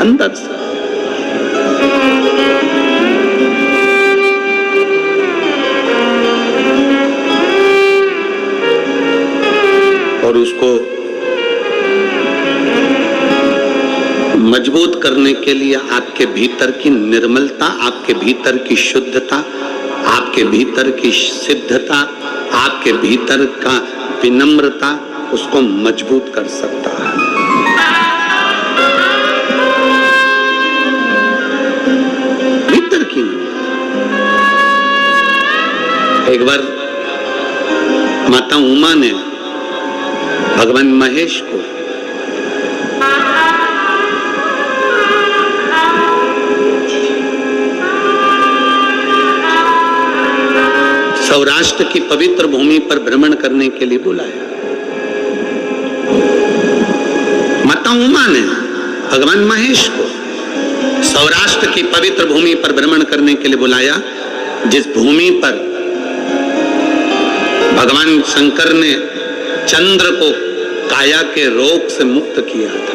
अंदर से। और उसको मजबूत करने के लिए आपके भीतर की निर्मलता, आपके भीतर की शुद्धता, आपके भीतर की सिद्धता, आपके भीतर का विनम्रता उसको मजबूत कर सकता है। भीतर की एक बार माता उमा ने भगवान महेश को सौराष्ट्र की पवित्र भूमि पर भ्रमण करने के लिए बुलाया। माता उमा ने भगवान महेश को सौराष्ट्र की पवित्र भूमि पर भ्रमण करने के लिए बुलाया, जिस भूमि पर भगवान शंकर ने चंद्र को काया के रोग से मुक्त किया था।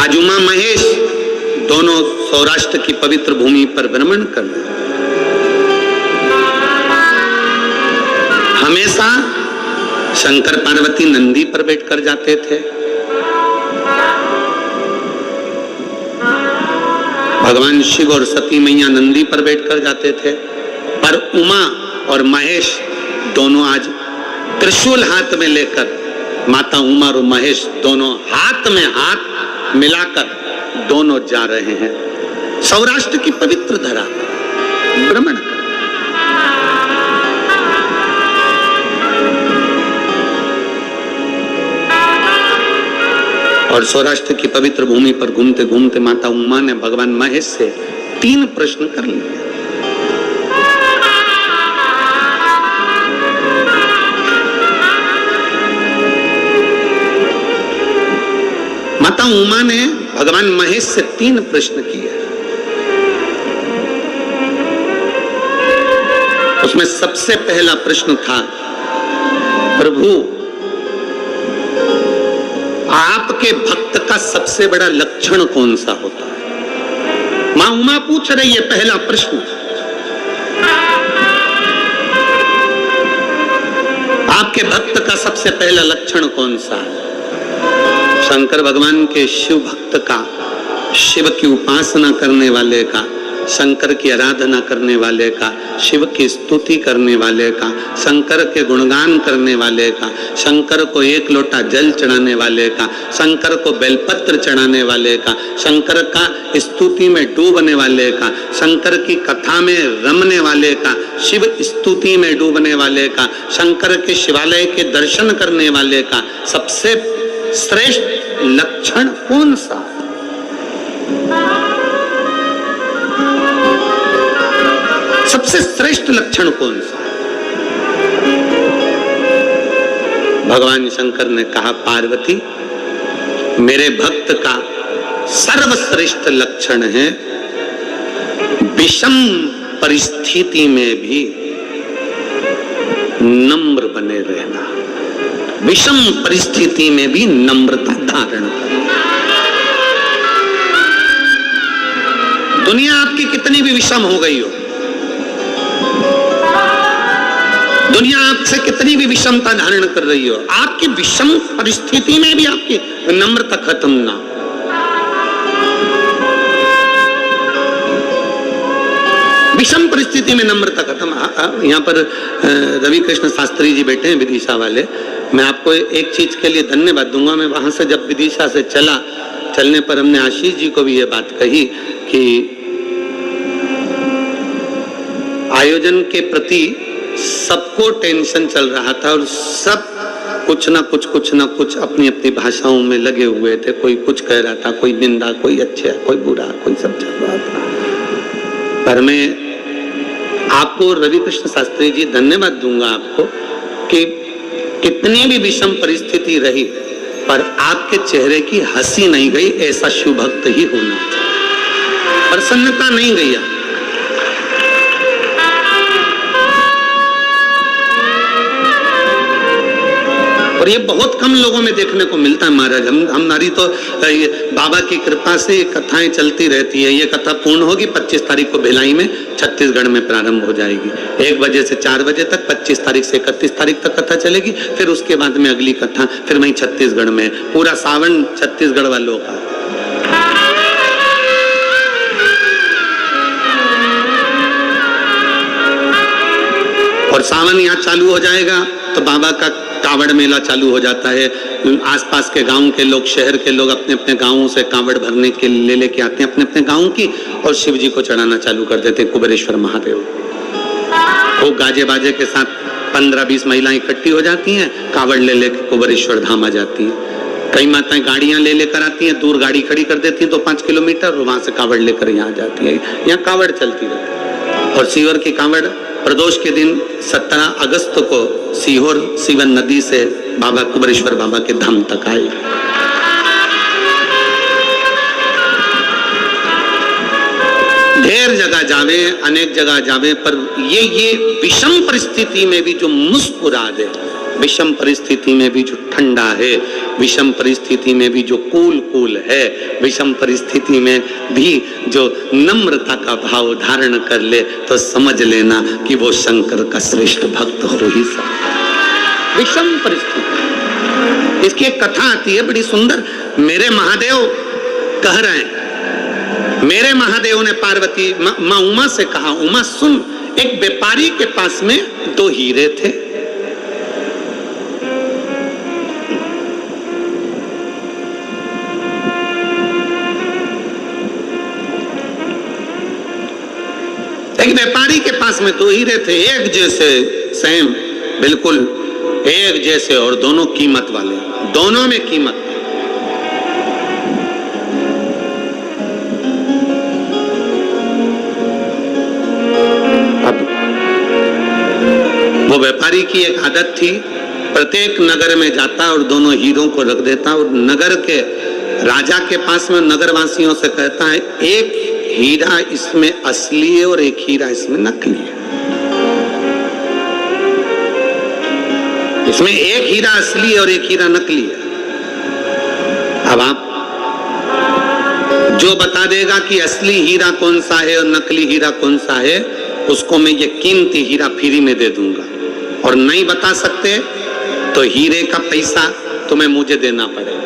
आज उमा महेश दोनों सौराष्ट्र की पवित्र भूमि पर भ्रमण कर रहे हैं। हमेशा शंकर पार्वती नंदी पर बैठकर जाते थे, भगवान शिव और सती मैया नंदी पर बैठकर जाते थे, पर उमा और महेश दोनों आज त्रिशूल हाथ में लेकर, माता उमा और महेश दोनों हाथ में हाथ मिलाकर दोनों जा रहे हैं सौराष्ट्र की पवित्र धरा भ्रमण। और सौराष्ट्र की पवित्र भूमि पर घूमते घूमते माता उमा ने भगवान महेश से 3 प्रश्न कर लिए। माता उमा ने भगवान महेश से 3 प्रश्न किए। उसमें सबसे पहला प्रश्न था, प्रभु आपके भक्त का सबसे बड़ा लक्षण कौन सा होता है? मां उमा पूछ रही है पहला प्रश्न। आपके भक्त का सबसे पहला लक्षण कौन सा है? शंकर भगवान के शिव भक्त का, शिव की उपासना करने वाले का, शंकर की आराधना करने वाले का, शिव की स्तुति करने वाले का, शंकर के गुणगान करने वाले का, शंकर को 1 लोटा जल चढ़ाने वाले का, शंकर को बेलपत्र चढ़ाने वाले का, शंकर का स्तुति में डूबने वाले का, शंकर की कथा में रमने वाले का, शिव स्तुति में डूबने वाले का, शंकर के शिवालय के दर्शन करने वाले का सबसे श्रेष्ठ लक्षण कौन सा? सबसे श्रेष्ठ लक्षण कौन सा? भगवान शंकर ने कहा, पार्वती मेरे भक्त का सर्वश्रेष्ठ लक्षण है विषम परिस्थिति में भी नम्र बने रहना, विषम परिस्थिति में भी नम्रता धारण करना। दुनिया आपकी कितनी भी विषम हो गई हो, दुनिया आपसे कितनी भी विषमता धारण कर रही हो, आपकी विषम परिस्थिति में भी आपकी नम्रता खत्म ना। विषम परिस्थिति में नम्रता खत्म। यहाँ पर रवि कृष्ण शास्त्री जी बैठे हैं विदिशा वाले। मैं आपको एक चीज के लिए धन्यवाद दूंगा। मैं वहां से जब विदिशा से चलने पर हमने आशीष जी को भी ये बात कही कि आयोजन के प्रति सबको टेंशन चल रहा था और सब कुछ ना कुछ अपनी अपनी भाषाओं में लगे हुए थे। कोई कुछ कह रहा था, कोई निंदा, कोई अच्छा, कोई बुरा, कोई सब चल रहा था। पर मैं आपको रवि कृष्ण शास्त्री जी धन्यवाद दूंगा आपको कि कितनी भी विषम परिस्थिति रही पर आपके चेहरे की हंसी नहीं गई। ऐसा शिव भक्त ही होना चाहिए। प्रसन्नता नहीं गई। और ये बहुत कम लोगों में देखने को मिलता है महाराज। हमारी तो बाबा की कृपा से कथाएं चलती रहती है। ये कथा पूर्ण होगी 25 तारीख को भिलाई में, छत्तीसगढ़ में प्रारंभ हो जाएगी 1 बजे से 4 बजे तक। 25 तारीख से 31 तारीख तक कथा चलेगी, फिर उसके बाद में अगली कथा फिर वहीं छत्तीसगढ़ में। पूरा सावन छत्तीसगढ़ वालों का। और सावन यहाँ चालू हो जाएगा तो बाबा का कांवड़ मेला चालू हो जाता है। आसपास के गांव के लोग, शहर के लोग अपने अपने गांवों से कांवड़ भरने के लेके आते हैं अपने अपने गांव की, और शिव जी को चढ़ाना चालू कर देते हैं कुबेरेश्वर महादेव। वो गाजे बाजे के साथ 15-20 महिलाएं इकट्ठी हो जाती हैं, कांवड़ ले लेकर कुबेरेश्वर धाम आ जाती हैं। कई माताएं गाड़ियां ले लेकर आती हैं, दूर गाड़ी खड़ी कर देती हैं तो 5 किलोमीटर, और वहां से कांवड़ लेकर यहाँ जाती है। यहाँ कांवड़ चलती रहती है। और सीवर की कांवड़ प्रदोष के दिन 17 अगस्त को सीहोर सीवन नदी से बाबा कुबेरेश्वर बाबा के धाम तक आए। ढेर जगह जावे, अनेक जगह जावे, पर ये विषम परिस्थिति में भी जो मुस्कुरा दे, विषम परिस्थिति में भी जो ठंडा है, विषम परिस्थिति में भी जो कूल है, विषम परिस्थिति में भी जो नम्रता का भाव धारण कर ले, तो समझ लेना कि वो शंकर का श्रेष्ठ भक्त हो ही सकता। विषम परिस्थिति। इसकी एक कथा आती है बड़ी सुंदर। मेरे महादेव कह रहे हैं, मेरे महादेव ने पार्वती माँ उमा से कहा, उमा सुन, एक व्यापारी के पास में 2 हीरे थे। एक व्यापारी के पास में 2 हीरे थे, एक जैसे, सेम, बिल्कुल एक जैसे, और दोनों कीमत वाले, दोनों में कीमत। अब वो व्यापारी की एक आदत थी, प्रत्येक नगर में जाता और दोनों हीरों को रख देता, और नगर के राजा के पास में नगरवासियों से कहता है, एक हीरा इसमें असली है और एक हीरा इसमें नकली है। इसमें एक हीरा असली है और एक हीरा नकली है। अब आप जो बता देगा कि असली हीरा कौन सा है और नकली हीरा कौन सा है, उसको मैं ये कीमती हीरा फ्री में दे दूंगा। और नहीं बता सकते तो हीरे का पैसा तुम्हें मुझे देना पड़ेगा।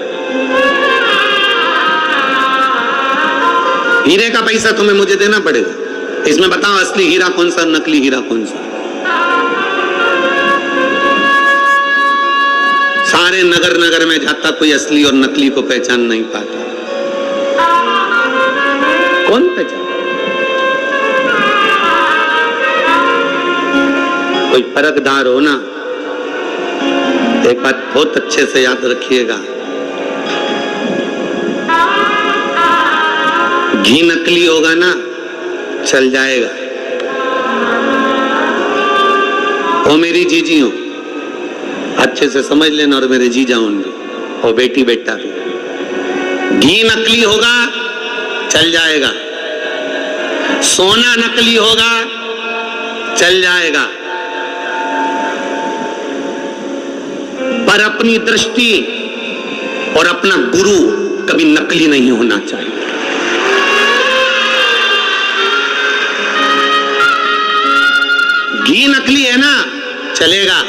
हीरे का पैसा तुम्हें मुझे देना पड़ेगा। इसमें बताओ असली हीरा कौन सा, नकली हीरा कौन सा। सारे नगर नगर में जाता, कोई असली और नकली को पहचान नहीं पाता। कौन पहचान? कोई फर्कदार हो ना, एक बात बहुत अच्छे से याद रखिएगा, घी नकली होगा ना, चल जाएगा। वो मेरी जीजी हो, अच्छे से समझ लेना, और मेरे जीजा होंगे, और बेटी बेटा भी। घी नकली होगा, चल जाएगा। सोना नकली होगा, चल जाएगा। पर अपनी दृष्टि और अपना गुरु कभी नकली नहीं होना चाहिए। घी नकली है ना, चलेगा।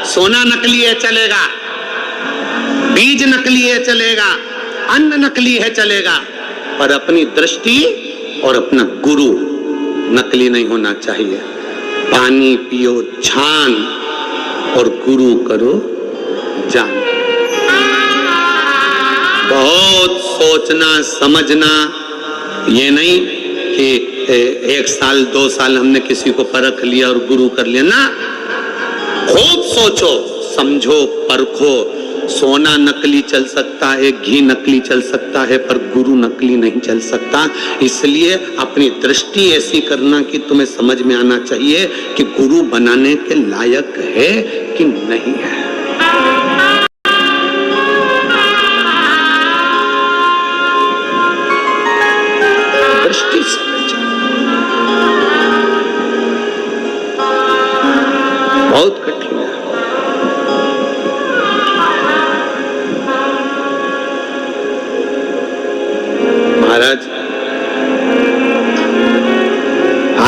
सोना नकली है, चलेगा। बीज नकली है, चलेगा। अन्न नकली है, चलेगा। पर अपनी दृष्टि और अपना गुरु नकली नहीं होना चाहिए। पानी पियो छान और गुरु करो जान। बहुत सोचना समझना, ये नहीं कि 1 साल 2 साल हमने किसी को परख लिया और गुरु कर लिया ना। खूब सोचो, समझो, परखो। सोना नकली चल सकता है, घी नकली चल सकता है, पर गुरु नकली नहीं चल सकता। इसलिए अपनी दृष्टि ऐसी करना कि तुम्हें समझ में आना चाहिए कि गुरु बनाने के लायक है कि नहीं है। दृष्टि से बहुत कठिन है।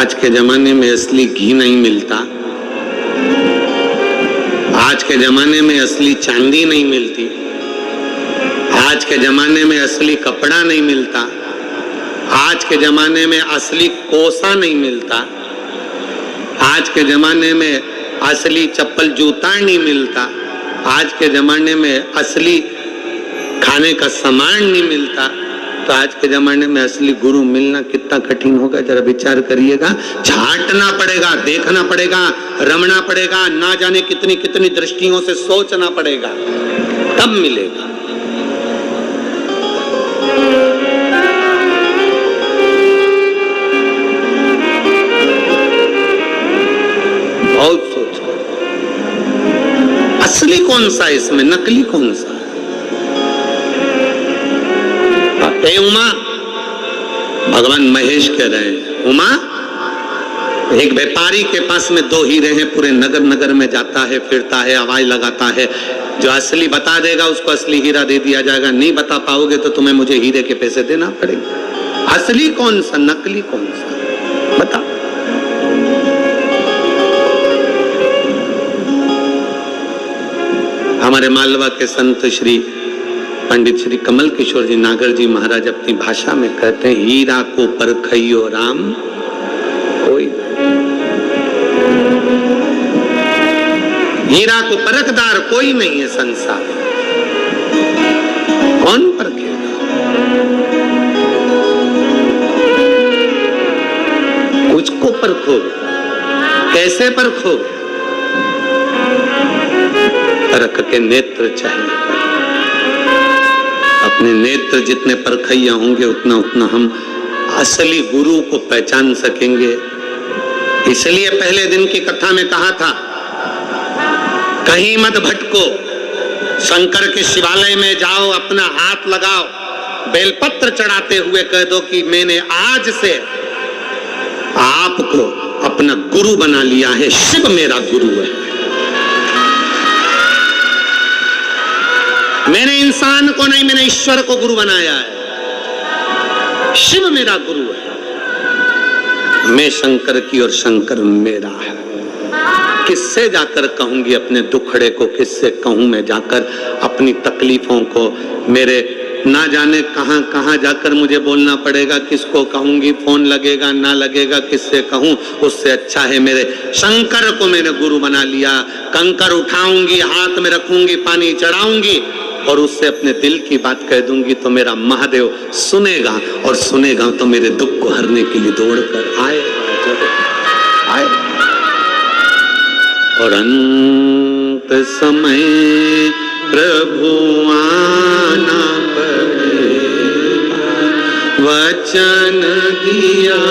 आज के जमाने में असली घी नहीं मिलता, आज के जमाने में असली चांदी नहीं मिलती, आज के जमाने में असली कपड़ा नहीं मिलता, आज के जमाने में असली कोसा नहीं मिलता, आज के जमाने में असली चप्पल जूता नहीं मिलता, आज के जमाने में असली खाने का सामान नहीं मिलता, तो आज के जमाने में असली गुरु मिलना कितना कठिन होगा, जरा विचार करिएगा। झांटना पड़ेगा, देखना पड़ेगा, रमना पड़ेगा, ना जाने कितनी कितनी दृष्टियों से सोचना पड़ेगा, तब मिलेगा। बहुत सोच, असली कौन सा इसमें, नकली कौन सा? हे उमा, भगवान महेश कह रहे हैं, उमा एक व्यापारी के पास में 2 हीरे हैं, पूरे नगर नगर में जाता है, फिरता है, आवाज लगाता है, जो असली बता देगा उसको असली हीरा दे दिया जाएगा, नहीं बता पाओगे तो तुम्हें मुझे हीरे के पैसे देना पड़ेगा। असली कौन सा, नकली कौन सा, बता। हमारे मालवा के संत श्री पंडित श्री कमल किशोर जी नागर जी महाराज अपनी भाषा में कहते हैं, हीरा को परखइयो राम कोई, हीरा को परखदार कोई नहीं है संसार, कौन परखेगा? कुछ को परखो, कैसे परखो? परख के नेत्र चाहिए, अपने नेत्र जितने परखैया होंगे उतना उतना हम असली गुरु को पहचान सकेंगे। इसलिए पहले दिन की कथा में कहा था, कहीं मत भटको, शंकर के शिवालय में जाओ, अपना हाथ लगाओ, बेलपत्र चढ़ाते हुए कह दो कि मैंने आज से आपको अपना गुरु बना लिया है, शिव मेरा गुरु है। मैंने इंसान को नहीं, मैंने ईश्वर को गुरु बनाया है, शिव मेरा गुरु है, मैं शंकर की और शंकर मेरा है। किससे जाकर कहूंगी अपने दुखड़े को, किससे कहूं मैं जाकर अपनी तकलीफों को? मेरे ना जाने कहां कहां जाकर मुझे बोलना पड़ेगा, किसको कहूंगी, फोन लगेगा ना लगेगा, किससे कहूं? उससे अच्छा है मेरे शंकर को मैंने गुरु बना लिया। कंकर उठाऊंगी, हाथ में रखूंगी, पानी चढ़ाऊंगी और उससे अपने दिल की बात कह दूंगी तो मेरा महादेव सुनेगा, और सुनेगा तो मेरे दुख को हरने के लिए दौड़ कर आए। और अंत समय प्रभु आना पड़ेगा, वचन दिया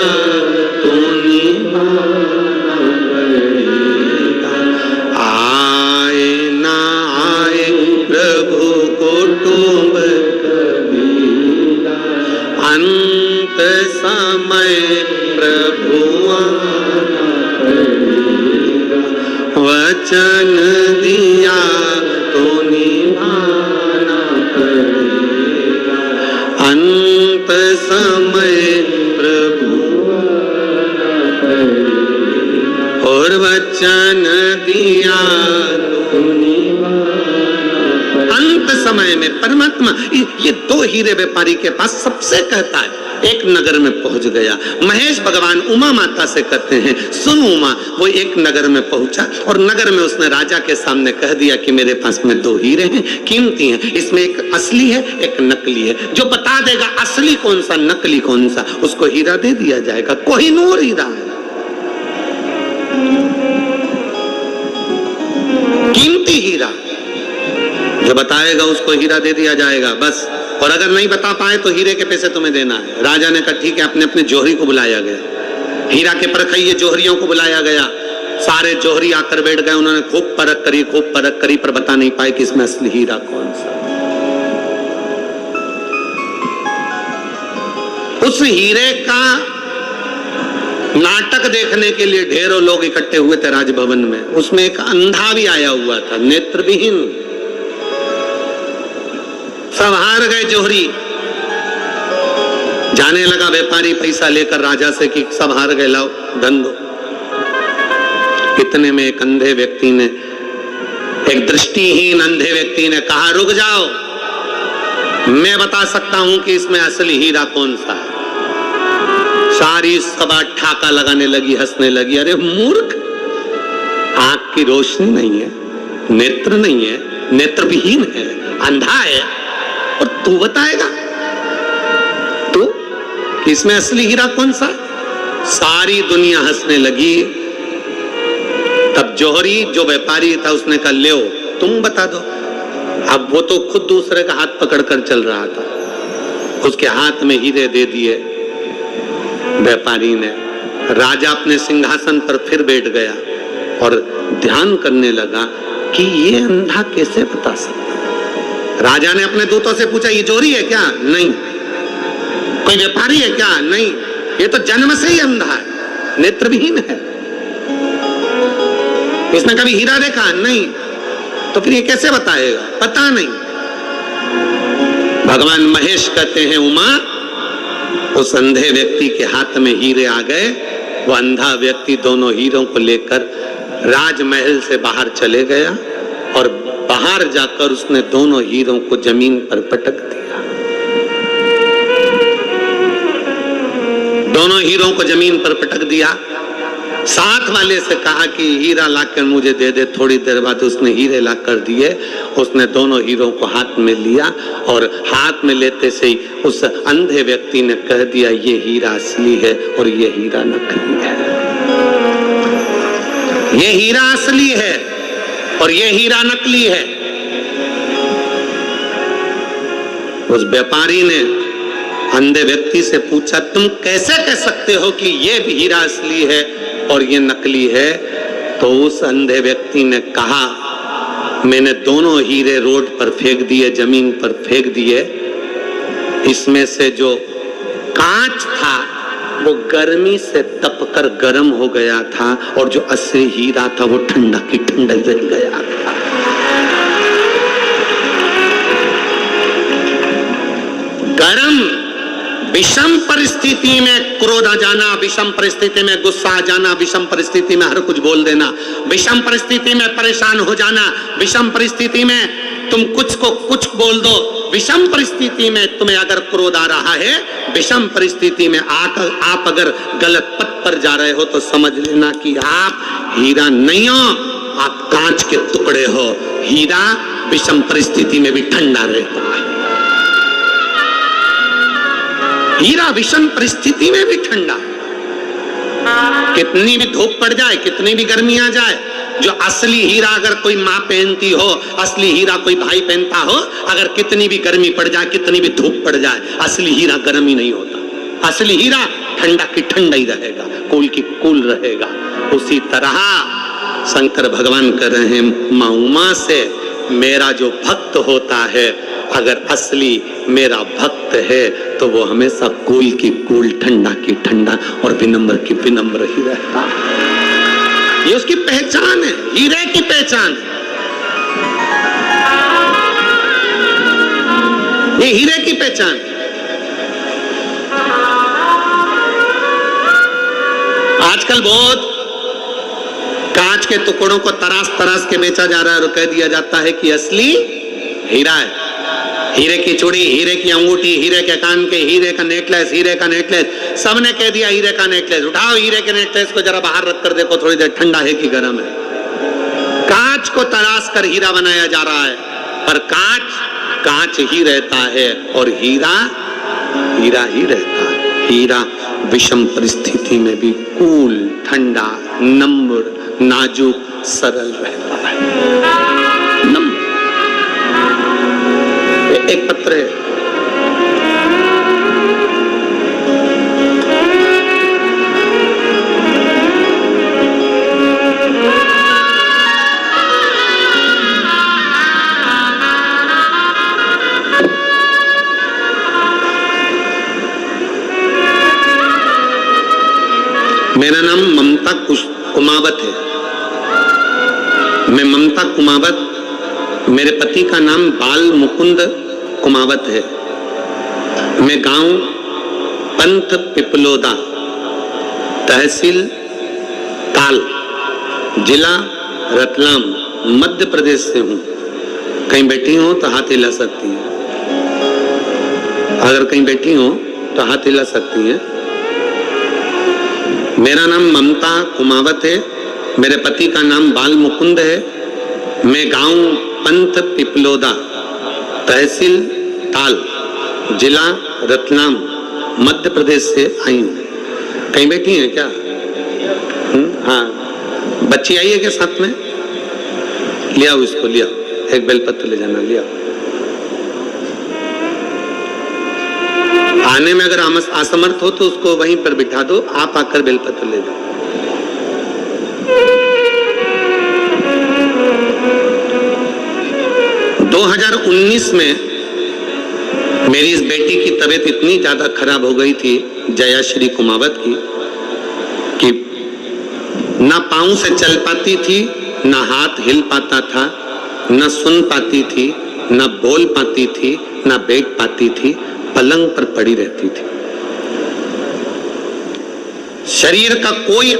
तो निभाना पड़ेगा। आए ना आए प्रभु कुटुंब कबीरा, अंत समय प्रभु आना पड़ेगा, वचन दिया तो निभाना पड़ेगा, अंत समय प्रभु आना पड़ेगा, और वचन दिया तो निभाना। अंत समय में परमात्मा ये 2 हीरे व्यापारी के पास सबसे कहता है, एक नगर में पहुंच गया। महेश भगवान उमा माता से कहते हैं, सुन उमा, वो एक नगर में पहुंचा और नगर में उसने राजा के सामने कह दिया कि मेरे पास में 2 हीरे हैं, कीमती हैं, इसमें एक असली है एक नकली है, जो बता देगा असली कौन सा नकली कौन सा उसको हीरा दे दिया जाएगा। कोहिनूर हीरा है, कीमती हीरा, जो बताएगा उसको हीरा दे दिया जाएगा बस। और अगर नहीं बता पाए तो हीरे के पैसे तुम्हें देना है। राजा ने कहा ठीक है, अपने अपने जोहरी को बुलाया गया, हीरा के परखइये जोहरियों को बुलाया गया। सारे जोहरी आकर बैठ गए, उन्होंने खूब परख करी पर बता नहीं पाए कि इसमें असली हीरा कौन सा। उस हीरे का नाटक देखने के लिए ढेरों लोग इकट्ठे हुए थे राजभवन में। उसमें एक अंधा भी आया हुआ था, नेत्रविहीन। सब हार गए जोहरी। जाने लगा व्यापारी पैसा लेकर राजा से कि सब हार गए, लाओ धन दो। इतने में एक अंधे व्यक्ति ने, एक दृष्टिहीन अंधे व्यक्ति ने कहा, रुक जाओ, मैं बता सकता हूं कि इसमें असली हीरा कौन सा है। सारी सभा ठाका लगाने लगी, हंसने लगी। अरे मूर्ख, आंख की रोशनी नहीं है, नेत्र नहीं है, नेत्रविहीन है, अंधा है, और तू बताएगा तू कि इसमें असली हीरा कौन सा? सारी दुनिया हंसने लगी। तब जौहरी जो व्यापारी था उसने कहा, ले तुम बता दो। अब वो तो खुद दूसरे का हाथ पकड़कर चल रहा था, उसके हाथ में हीरे दे दिए व्यापारी ने। राजा अपने सिंहासन पर फिर बैठ गया और ध्यान करने लगा कि ये अंधा कैसे बता सकता। राजा ने अपने दूतों से पूछा, ये जोहरी है क्या? नहीं। कोई व्यापारी है क्या? नहीं। ये तो जन्म से ही अंधा है, नेत्रविहीन है, इसने कभी हीरा देखा? नहीं। तो फिर ये कैसे बताएगा? पता नहीं। भगवान महेश कहते हैं, उमा, उस अंधे व्यक्ति के हाथ में हीरे आ गए। वो अंधा व्यक्ति दोनों हीरों को लेकर राजमहल से बाहर चले गया और बाहर जाकर उसने दोनों हीरों को जमीन पर पटक दिया। दोनों हीरों को जमीन पर पटक दिया। साथ वाले से कहा कि हीरा लाकर मुझे दे दे। थोड़ी देर बाद उसने हीरे लाकर दिए। उसने दोनों हीरों को हाथ में लिया और हाथ में लेते से ही उस अंधे व्यक्ति ने कह दिया, ये हीरा असली है और ये हीरा नकली है। ये हीरा असली है और ये हीरा नकली है। उस व्यापारी ने अंधे व्यक्ति से पूछा, तुम कैसे कह सकते हो कि ये भी हीरा असली है और ये नकली है? तो उस अंधे व्यक्ति ने कहा, मैंने दोनों हीरे रोड पर फेंक दिए, जमीन पर फेंक दिए। इसमें से जो कांच था वो गर्मी से तपकर गर्म हो गया था और जो असली हीरा था वो ठंडा की ठंडा रह गया था। गर्म विषम परिस्थिति में क्रोध आ जाना, विषम परिस्थिति में गुस्सा आ जाना, विषम परिस्थिति में हर कुछ बोल देना, विषम परिस्थिति में परेशान हो जाना, विषम परिस्थिति में तुम कुछ को कुछ बोल दो, विषम परिस्थिति में तुम्हें अगर क्रोध आ रहा है, विषम परिस्थिति में आप अगर गलत पथ पर जा रहे हो तो समझ लेना कि आप हीरा नहीं हो, आप कांच के टुकड़े हो। हीरा विषम परिस्थिति में भी ठंडा रहता है। हीरा विषम परिस्थिति में भी ठंडा। कितनी भी धूप पड़ जाए, कितनी भी गर्मी आ जाए, जो असली हीरा अगर कोई माँ पहनती हो, असली हीरा कोई भाई पहनता हो, अगर कितनी भी गर्मी पड़ जाए, कितनी भी धूप पड़ जाए, असली हीरा गर्म ही नहीं होता। असली हीरा ठंडा की ठंडा ही रहेगा, कूल की कूल रहेगा। उसी तरह शंकर भगवान कर रहे हैं, माँ उमा से मेरा जो भक्त होता है, अगर असली मेरा भक्त है तो वो हमेशा कूल की कूल, ठंडा की ठंडा और विनम्र की विनम्र ही रहता है। ये उसकी पहचान है, हीरे की पहचान है। ये हीरे की पहचान है। आजकल बहुत कांच के टुकड़ों को तराश तराश के बेचा जा रहा है और कह दिया जाता है कि असली हीरा है। हीरे की चूड़ी, हीरे की अंगूठी, हीरे के कान के, हीरे का नेकलेस, हीरे का नेकलेस, सबने कह दिया हीरे का नेकलेस। उठाओ हीरे के नेकलेस को जरा बाहर रख कर देखो, थोड़ी देर ठंडा है कि गर्म है। कांच को तराश कर हीरा बनाया जा रहा है, पर कांच कांच ही रहता है और हीरा हीरा ही रहता है। हीरा विषम परिस्थिति में भी कूल, ठंडा, नम्र, नाजुक, सरल रहता है। एक पत्र है, मेरा नाम ममता कुमावत है। मैं ममता कुमावत, मेरे पति का नाम बाल मुकुंद कुमावत है। मैं गांव पंथ पिपलोदा, तहसील ताल, जिला रतलाम, मध्य प्रदेश से हूं। कहीं बैठी हो तो हाथ हिला सकती हैं, अगर कहीं बैठी हो तो हाथ हिला सकती हैं। मेरा नाम ममता कुमावत है, मेरे पति का नाम बाल मुकुंद है। मैं गांव पंथ पिपलोदा, तहसील ताल, जिला रतलाम, मध्य प्रदेश से आई हूं। कहीं बैठी हैं क्या? हाँ, बच्ची आई है क्या साथ में? ले आओ इसको, ले आओ, एक बेलपत्र ले जाना, ले आओ। आने में अगर असमर्थ हो तो उसको वहीं पर बिठा दो, आप आकर बेलपत्र ले जाओ। दो 2019 में मेरी इस बेटी की तबीयत इतनी ज्यादा खराब हो गई थी, जयाश्री कुमावत की, कि ना पांव से चल पाती थी, ना हाथ हिल पाता था, ना सुन पाती थी, ना बोल पाती थी, ना बैठ पाती थी, पलंग पर पड़ी रहती थी। शरीर का कोई,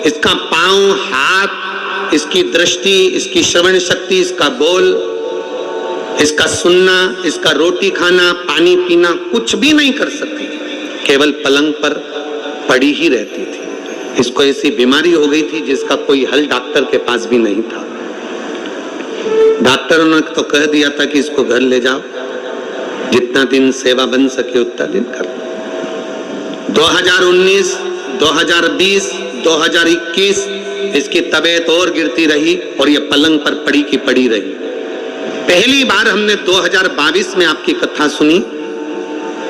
इसका पांव, हाथ, इसकी दृष्टि, इसकी श्रवण शक्ति, इसका बोल, इसका सुनना, इसका रोटी खाना, पानी पीना, कुछ भी नहीं कर सकती, केवल पलंग पर पड़ी ही रहती थी। इसको ऐसी बीमारी हो गई थी जिसका कोई हल डॉक्टर के पास भी नहीं था। डॉक्टरों ने तो कह दिया था कि इसको घर ले जाओ, जितना दिन सेवा बन सके उतना दिन कर। 2019, 2020, 2021 इसकी तबीयत और गिरती रही और ये पलंग पर पड़ी की पड़ी रही। पहली बार हमने 2022 में आपकी कथा सुनी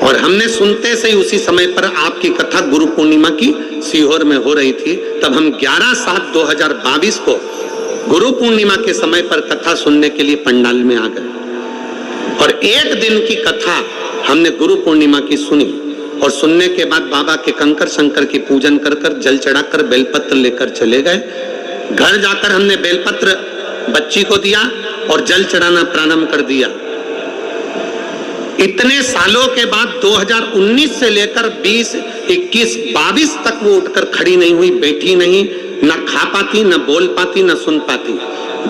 और हमने सुनते से ही उसी समय पर आपकी कथा गुरु पूर्णिमा की सीहोर में हो रही थी। तब हम 11/7/2022 को गुरु पूर्णिमा के समय पर कथा सुनने के लिए पंडाल में आ गए और एक दिन की कथा हमने गुरु पूर्णिमा की सुनी और सुनने के बाद बाबा के कंकर शंकर की पूजन कर कर, जल चढ़ाकर, बेलपत्र लेकर चले गए। घर जाकर हमने बेलपत्र बच्ची को दिया और जल चढ़ाना प्रारंभ कर दिया। इतने सालों के बाद 2019 से लेकर 20, 21, 22 तक वो उठकर खड़ी नहीं हुई, बैठी नहीं, ना खा पाती, ना बोल पाती, ना सुन पाती।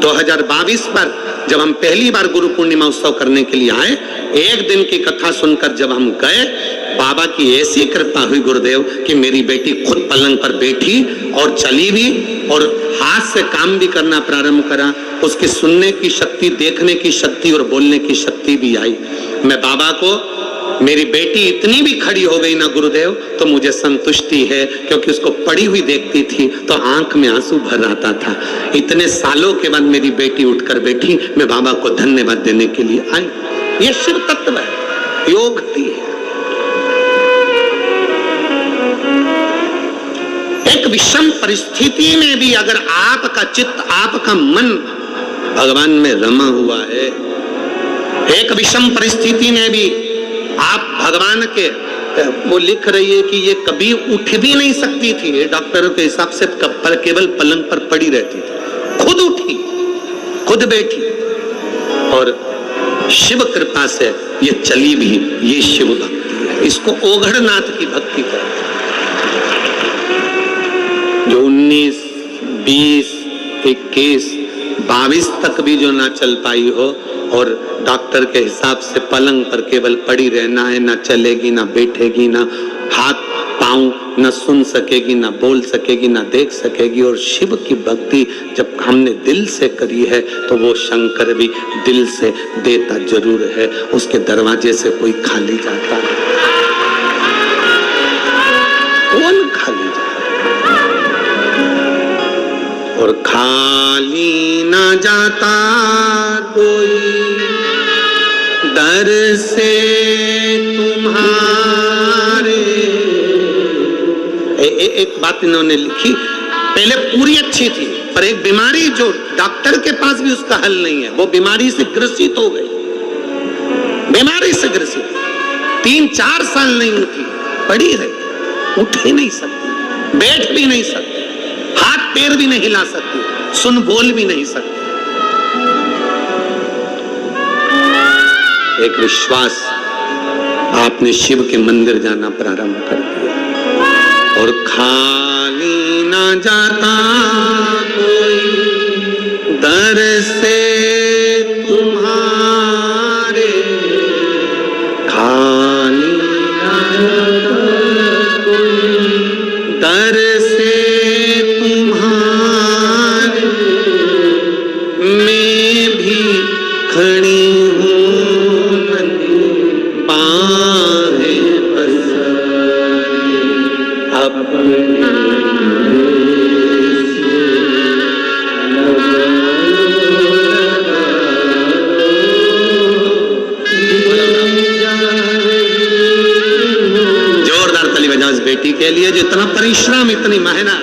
2022 पर जब हम पहली बार गुरु पूर्णिमा उत्सव करने के लिए आए, एक दिन की कथा सुनकर जब हम गए, बाबा की ऐसी कृपा हुई गुरुदेव कि मेरी बेटी खुद पलंग पर बैठी और चली भी और हाथ से काम भी करना प्रारंभ करा। उसकी सुनने की शक्ति, देखने की शक्ति और बोलने की शक्ति भी आई। मैं बाबा को, मेरी बेटी इतनी भी खड़ी हो गई ना गुरुदेव तो मुझे संतुष्टि है, क्योंकि उसको पड़ी हुई देखती थी तो आंख में आंसू भर आता था। इतने सालों के बाद मेरी बेटी उठकर बैठी, मैं बाबा को धन्यवाद देने के लिए आई। ये शिव तत्व है, योग है। एक विषम परिस्थिति में भी अगर आपका चित्त, आपका मन भगवान में रमा हुआ है, एक विषम परिस्थिति में भी आप भगवान के, वो लिख रही है कि ये कभी उठ भी नहीं सकती थी, डॉक्टरों के हिसाब से केवल पलंग पर पड़ी रहती थी, खुद उठी, खुद बैठी और शिव कृपा से ये चली भी। ये शिव भक्ति है, इसको ओघड़नाथ की भक्ति कहते हैं। जो 19, 20, 21, 22 तक भी जो ना चल पाई हो और डॉक्टर के हिसाब से पलंग पर केवल पड़ी रहना है, ना चलेगी, ना बैठेगी, ना हाथ पांव, ना सुन सकेगी, ना बोल सकेगी, ना देख सकेगी। और शिव की भक्ति जब हमने दिल से करी है तो वो शंकर भी दिल से देता जरूर है, उसके दरवाजे से कोई खाली जाता है? कौन खाली जाता? और खाली ना जाता कोई दर से तुम्हारे। एक बात इन्होंने लिखी, पहले पूरी अच्छी थी पर एक बीमारी जो डॉक्टर के पास भी उसका हल नहीं है, वो बीमारी से ग्रसित हो गई, बीमारी से ग्रसित 3-4 साल नहीं उठी, पड़ी रही, उठ ही नहीं सकती, बैठ भी नहीं सकती, हाथ पैर भी नहीं हिला सकती, सुन बोल भी नहीं सकती। एक विश्वास आपने शिव के मंदिर जाना प्रारंभ कर दिया और खाली ना जाता कोई दर से तुम्हारे, खाली ना जाता कोई दर से तुम्हारे, मैं भी खड़ी हूँ बाहें पसारे अपने जोरदार ताली बजाओ इस बेटी के लिए जो इतना परिश्रम, इतनी मेहनत।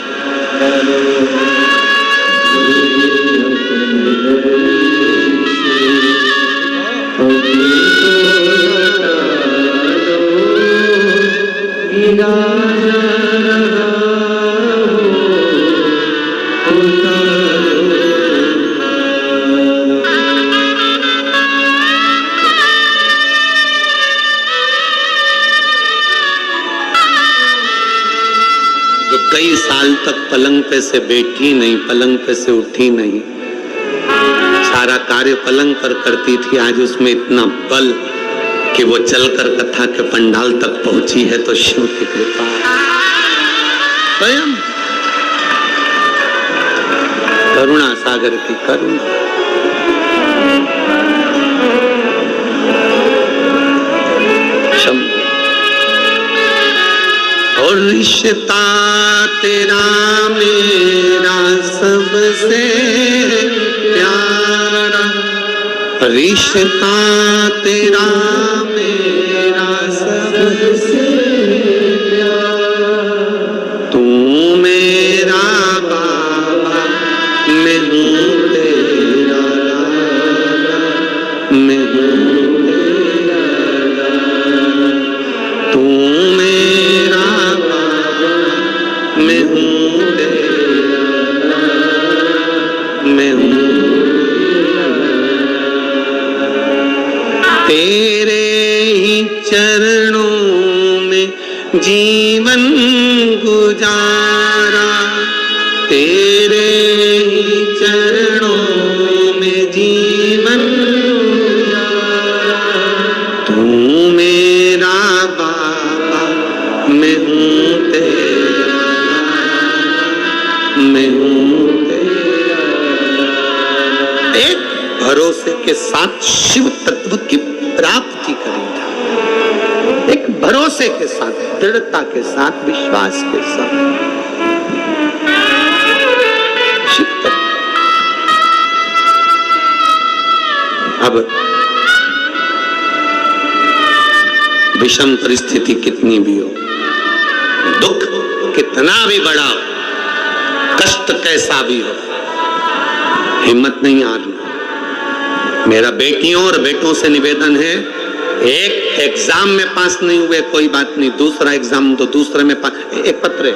जो कई साल तक पलंग पे से बैठी नहीं, पलंग पे से उठी नहीं, सारा कार्य पलंग पर करती थी, आज उसमें इतना बल कि वो चलकर कथा के पंडाल तक पहुंची है, तो शिव की कृपा स्वयं करुणा सागर की करुणा। और रिश्ता तेरा मेरा सबसे प्यारा, रिश्ता तेरा मेरा सबसे प्यारा, तू मेरा बाबा मैं हूँ तेरा लाला, मैं हूँ तेरा लाला, तू मेरा बाबा मैं हूँ तेरा लाला, मैं हूँ तेरे ही चरणों में जीवन गुजारा, तेरे ही चरणों में जीवन गुजारा, तू मेरा बाबा मैं हूँ तेरा लाला, मैं हूँ तेरा लाला। एक भरोसे के साथ शिव तत्व की प्राप्ति करेगा, एक भरोसे के साथ, दृढ़ता के साथ, विश्वास के साथ शिव तत्व। अब विषम परिस्थिति कितनी भी हो, दुख कितना भी बड़ा हो, कष्ट कैसा भी हो, हिम्मत नहीं हारना। मेरा बेटियों और बेटों से निवेदन है, एक एग्जाम में पास नहीं हुए कोई बात नहीं, दूसरा एग्जाम तो दूसरे में पास। एक पत्र है